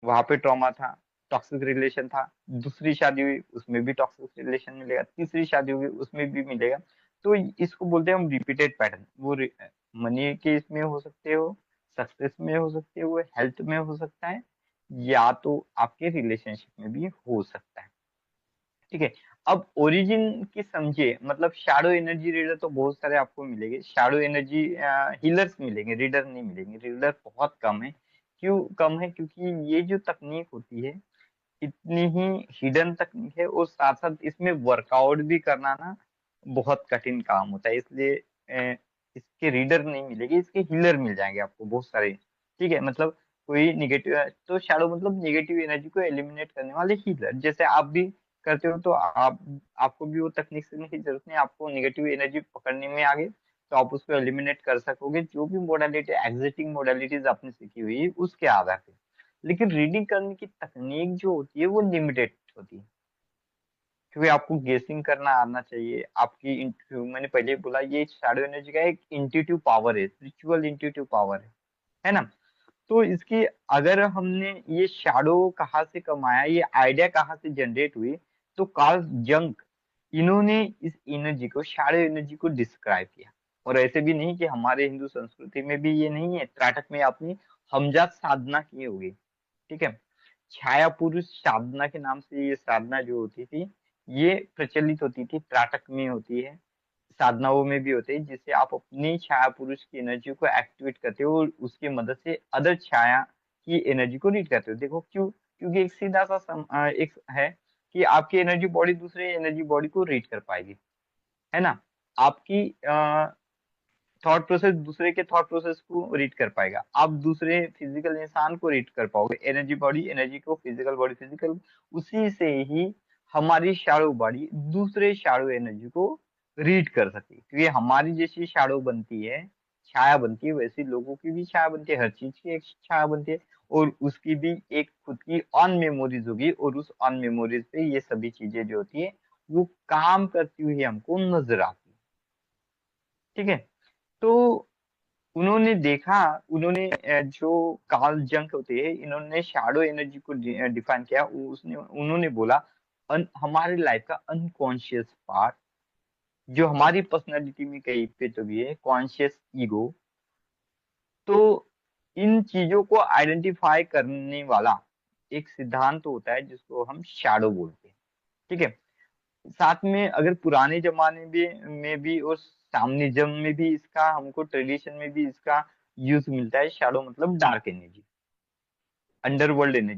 वहां पे ट्रॉमा था, टॉक्सिक रिलेशन था। दूसरी शादी हुई, उसमें भी टॉक्सिक रिलेशन मिलेगा। तीसरी शादी हुई, उसमें भी मिलेगा। तो इसको बोलते हैं हम रिपीटेड पैटर्न। वो मनी के इसमें हो सकते हो, सक्सेस में हो सकते हो, हेल्थ में हो सकता है, या तो आपके रिलेशनशिप में भी हो सकता है। ठीक है। अब ओरिजिन की समझिए, मतलब शैडो एनर्जी रीडर तो बहुत सारे आपको मिलेंगे, शैडो एनर्जी हीलर्स मिलेंगे, रीडर नहीं मिलेंगे। रीडर बहुत कम है। क्यों कम है? क्योंकि ये जो तकनीक होती है, इतनी ही हिडन तकनीक है, और साथ साथ इसमें वर्कआउट भी करना ना बहुत कठिन काम होता है। इसलिए इसके रीडर नहीं मिलेगी, इसके हीलर मिल जाएंगे आपको बहुत सारे। ठीक है, मतलब कोई निगेटिव, तो शैडो मतलब नेगेटिव एनर्जी को एलिमिनेट करने वाले हीलर, जैसे आप भी करते हो। तो आपको भी वो तकनीक सीखने की जरूरत नहीं, आपको नेगेटिव एनर्जी पकड़ने में आगे, तो आप उसको एलिमिनेट कर सकोगे, जो भी मोडालिटी, एग्जिटिंग मोडालिटीज आपने सीखी हुई है उसके आधार पे। लेकिन रीडिंग करने की तकनीक जो होती है वो लिमिटेड होती है, क्योंकि आपको गेसिंग करना आना चाहिए। आपकी मैंने पहले बोला, ये शैडो एनर्जी का एक इंट्यूटिव पावर है, स्पिरिचुअल इंट्यूटिव पावर है ना। तो इसकी, अगर हमने ये शैडो कहाँ से कमाया, ये आइडिया कहाँ से जनरेट हुई, तो कार्ल जंग, इन्होंने इस एनर्जी को, शैडो एनर्जी को डिस्क्राइब किया। और ऐसे भी नहीं कि हमारे हिंदू संस्कृति में भी ये नहीं है, त्राटक में आपने हमजात साधना की होगी। ठीक है। छाया पुरुष साधना के नाम से ये साधना जो होती थी, ये प्रचलित होती थी, त्राटक में होती है, साधनाओं में भी होते हैं, जिससे आप अपनी छाया पुरुष की एनर्जी को एक्टिवेट करते हो, और उसकी मदद से अदर छाया की एनर्जी को रीड करते हो। देखो क्यों? क्योंकि एक सीधा सा एक है कि आपकी एनर्जी बॉडी दूसरे एनर्जी बॉडी को रीड कर पाएगी, है ना। आपकी थॉट प्रोसेस दूसरे के थॉट प्रोसेस को रीड कर पाएगा, आप दूसरे फिजिकल इंसान को रीड कर पाओगे, एनर्जी बॉडी एनर्जी को, फिजिकल बॉडी फिजिकल। उसी से ही हमारी शैडो बॉडी दूसरे शैडो एनर्जी को रीड कर सकती है, क्योंकि हमारी जैसी शैडो बनती है, छाया बनती है, वैसी लोगों की भी छाया बनती है, हर चीज की एक छाया बनती है। और उसकी भी एक खुद की ऑन मेमोरीज होगी, और उस ऑन मेमोरीज पे ये सभी चीजें जो होती है वो काम करती हुई हमको नजर आती है। ठीक है। तो उन्होंने देखा, उन्होंने जो कार्ल जंग होते हैं, इन्होंने शैडो एनर्जी को डिफाइन किया। उसने उन्होंने बोला, हमारे लाइफ का अनकॉन्शियस पार्ट, जो हमारी पर्सनालिटी में कहीं पे तो भी है, कॉन्शियस ईगो। तो इन चीजों को आइडेंटिफाई करने वाला एक सिद्धांत होता है, जिसको हम शैडो बोलते हैं। ठीक है। साथ में अगर पुराने जमाने में भी और सामनिज्म में भी इसका, हमको ट्रेडिशन में भी इसका यूज मिलता है। शैडो मतलब डार्क एनर्जी, अंडरवर्ल्ड एनर्जी।